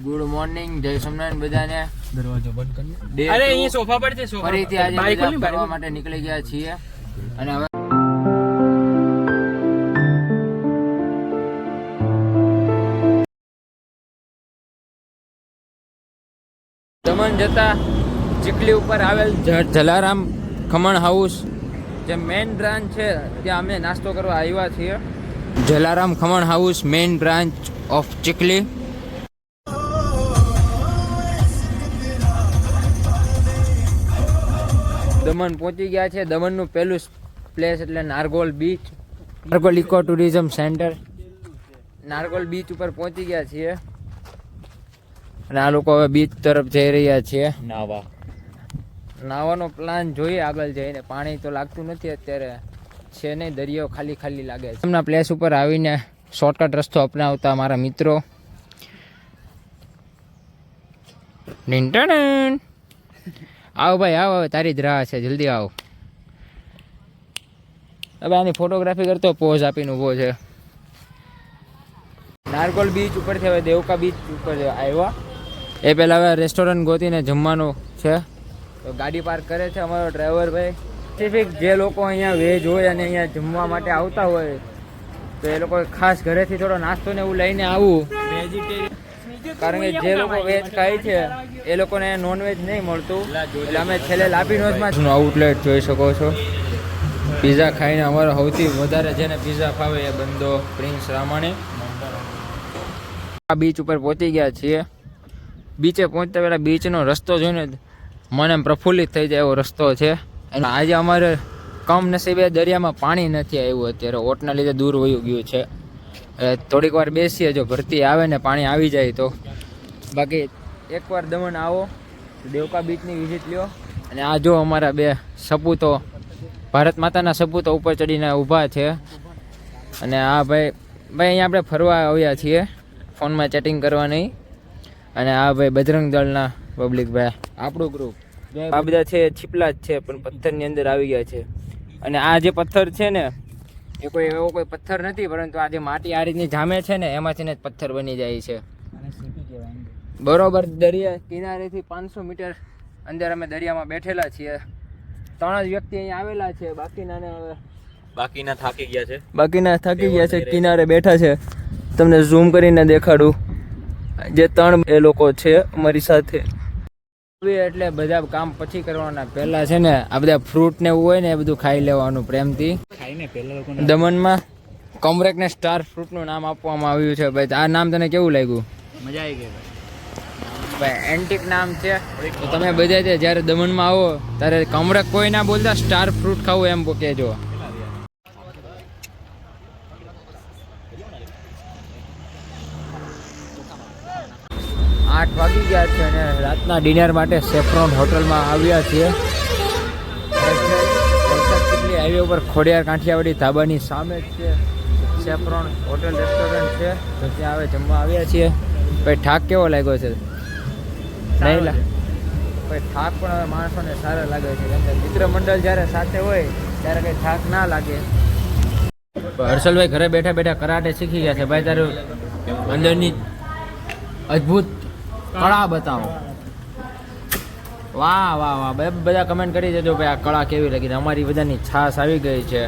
Good morning, જય સોમનાથ બધાને. દરવાજો બંધ કરી. અરે અહીં સોફા પર છે, સોફા ફરીથી આજે બધા ફરવા માટે નીકળી ગયા છીએ અને હવે દમણ જતા ચીખલી ઉપર આવેલ જલારામ ખમણ હાઉસ જે મેઇન બ્રાન્ચ છે ત્યાં અમે નાસ્તો કરવા આવ્યા છીએ. Jalaram khaman house main branch of Chikhli. Daman પહોંચી ગયા છે. દમણનું પહેલું પ્લેસ એટલે Nargol beach, Nargol eco tourism centre. Nargol beach ઉપર પહોંચી ગયા છીએ અને આ લોકો હવે બીચ તરફ જઈ રહ્યા છીએ. નાવાનો પ્લાન જોઈએ આગળ જઈને. પાણી તો લાગતું નથી અત્યારે, છે નહીં, દરિયો ખાલી ખાલી લાગે છે. એમના પ્લેસ ઉપર આવીને શોર્ટકટ રસ્તો અપનાવતા મારા મિત્રો. આવો ભાઈ, આવો, તારી જ રાહ છે, જલ્દી આવો. હવે આની ફોટોગ્રાફી કરતો પોઝ આપીને ઊભો છે. નારગોલ બીચ ઉપરથી હવે દેવકા બીચ ઉપર આવ્યા. એ પહેલાં હવે રેસ્ટોરન્ટ ગોતીને જમવાનું છે તો ગાડી પાર્ક કરે છે અમારો ડ્રાઈવર ભાઈ. સ્પેસિફિક જે લોકો અહીંયા વેજ હોય અને અહીંયા જમવા માટે આવતા હોય તો એ લોકો ખાસ ઘરેથી થોડો નાસ્તો ને એવું લઈને આવવું, કારણ કે જે લોકો વેજ ખાય છે એ લોકોને નોનવેજ નહીં મળતું. એટલે અમે છેલ્લે લાપીનોઝમાં આઉટલેટ જોઈ શકો છો. પીઝા ખાઈને અમારો સૌથી વધારે જેને પીઝા ખાવે એ બંદો પ્રિન્સ રામાણી. આ બીચ ઉપર પહોંચી ગયા છીએ. બીચે પહોંચતા પહેલાં બીચનો રસ્તો જોઈને મને પ્રફુલ્લિત થઈ જાય એવો રસ્તો છે. અને આજે અમારે કમનસીબે દરિયામાં પાણી નથી આવ્યું અત્યારે, ઓટના લીધે દૂર વયું ગયું છે. થોડીક વાર બેસીએ, જો ભરતી આવે ને પાણી આવી જાય તો. બાકી એકવાર દમણ આવો, દેવકા બીચની વિઝિટ લ્યો. અને આ જો અમારા બે સપૂતો, ભારત માતાના સપૂતો ઉપર ચડીને ઊભા છે. અને આ ભાઈ અહીંયા આપણે ફરવા આવ્યા છીએ, ફોનમાં ચેટિંગ કરવા નહીં. અને આ ભાઈ બજરંગ દળના પબ્લિક ભાઈ, આપણું ગ્રુપ. આ બધા છે છીપલા જ છે પણ પથ્થરની અંદર આવી ગયા છે. અને આ જે પથ્થર છે ને એ કોઈ એવો કોઈ પથ્થર નથી, પરંતુ આ જે માટી આ રીતની જામે છે ને એમાંથી જ પથ્થર બની જાય છે. બરોબર દરિયા કિનારેથી 500 મીટર અંદર અમે દરિયામાં બેઠેલા છીએ. 3 જ વ્યક્તિ અહીંયા આવેલા છે, બાકીના થાકી ગયા છે, કિનારે બેઠા છે. તમને ઝૂમ કરીને દેખાડું, જે 3 એ લોકો છે અમારી સાથે. એટલે બધા કામ પછી કરવાના, પહેલા છે ને આ બધા ફ્રૂટ ને એવું હોય ને એ બધું ખાઈ લેવાનું પ્રેમથી. દમણમાં કોમરેક ને સ્ટાર ફ્રૂટ નું નામ આપવામાં આવ્યું છે. ભાઈ આ નામ તને કેવું લાગ્યું? મજા આવી ગઈ ભાઈ, એન્ટિક નામ છે. તો તમે બધા જ્યારે દમણમાં આવો ત્યારે કોમરેક કોઈ ના બોલતા, સ્ટાર ફ્રૂટ ખાવું એમ કહેજો. 8 વાગી ગયા છે અને રાતના ડિનર માટે સેફ્રોન હોટલમાં આવ્યા છીએ. ચીખલી હાઈવે ઉપર ખોડિયાર કાંઠિયાવાડી ધાબાની સામે જ છે સેફ્રોન હોટલ રેસ્ટોરન્ટ છે. તો ત્યાં હવે જમવા આવ્યા છીએ. ભાઈ થાક કેવો લાગ્યો છે? નહીં ભાઈ, થાક પણ હવે માણસોને સારા લાગે છે, કેમ કે મિત્ર મંડળ જ્યારે સાથે હોય ત્યારે કંઈ થાક ના લાગે. હર્ષલભાઈ ઘરે બેઠા બેઠા કરાટે શીખી ગયા છે. ભાઈ તારું અંદરની અદ્ભુત કળા બતાવો. વાહ વાહ વાહ, બધા કમેન્ટ કરી દેજો ભાઈ આ કળા કેવી લાગી. અમારી બધાની છાસ આવી ગઈ છે.